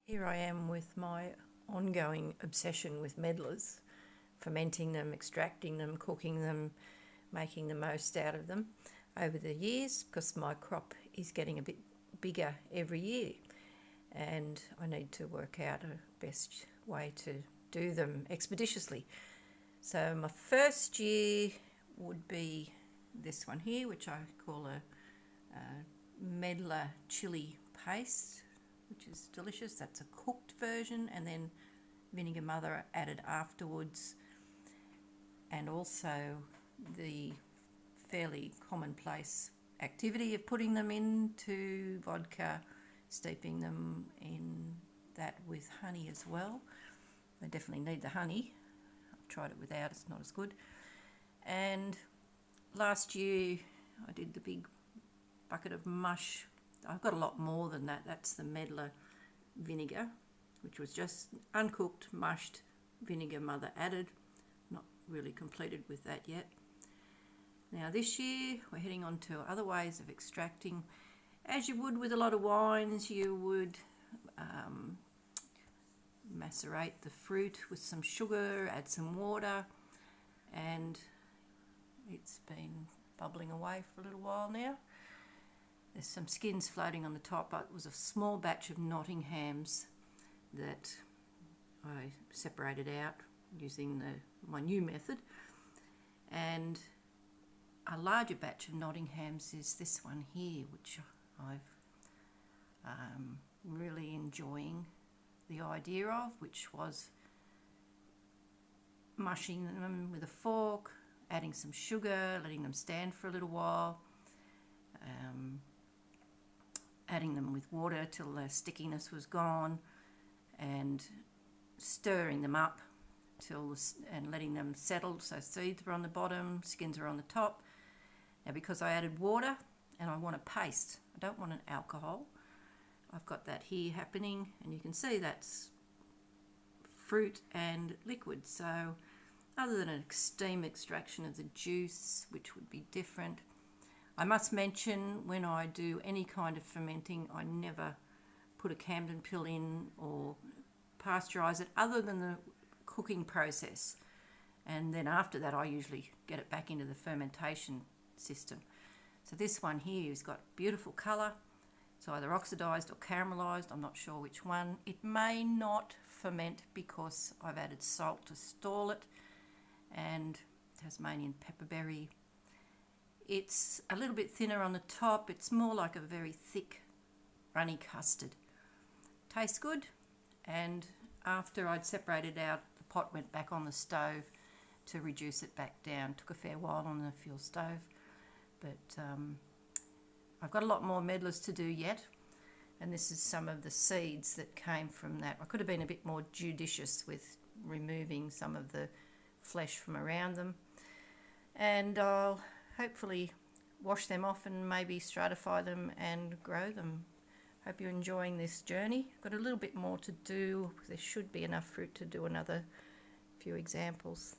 Here I am with my ongoing obsession with medlars, fermenting them, extracting them, cooking them, making the most out of them over the years, because my crop is getting a bit bigger every year and I need to work out a best way to do them expeditiously. So my first year would be this one here, which I call a Medlar chili paste, which is delicious. That's a cooked version, and then vinegar mother added afterwards, and also the fairly commonplace activity of putting them into vodka, steeping them in that with honey as well. They definitely need the honey. I've tried it without, it's not as good. And last year I did the big bucket of mush. I've got a lot more than that. That's the Medlar vinegar, which was just uncooked, mushed, vinegar mother added. Not really completed with that yet. Now this year we're heading on to other ways of extracting. As you would with a lot of wines, you would macerate the fruit with some sugar, add some water, and it's been bubbling away for a little while now. There's some skins floating on the top, but it was a small batch of Nottinghams that I separated out using my new method, and a larger batch of Nottinghams is this one here, which I'm really enjoying the idea of, which was mushing them with a fork, adding some sugar, letting them stand for a little while, adding them with water till the stickiness was gone, and stirring them up and letting them settle. So seeds are on the bottom, skins are on the top. Now because I added water and I want a paste, I don't want an alcohol, I've got that here happening, and you can see that's fruit and liquid. So other than a steam extraction of the juice, which would be different, I must mention when I do any kind of fermenting, I never put a Camden pill in or pasteurize it other than the cooking process. And then after that, I usually get it back into the fermentation system. So this one here has got beautiful colour. It's either oxidised or caramelised, I'm not sure which one. It may not ferment because I've added salt to stall it, and Tasmanian pepperberry. It's a little bit thinner on the top. It's more like a very thick, runny custard. Tastes good, and after I'd separated out, the pot went back on the stove to reduce it back down. Took a fair while on the fuel stove, but I've got a lot more medlars to do yet, and this is some of the seeds that came from that. I could have been a bit more judicious with removing some of the flesh from around them, and I'll hopefully wash them off and maybe stratify them and grow them. Hope you're enjoying this journey. Got a little bit more to do. There should be enough fruit to do another few examples.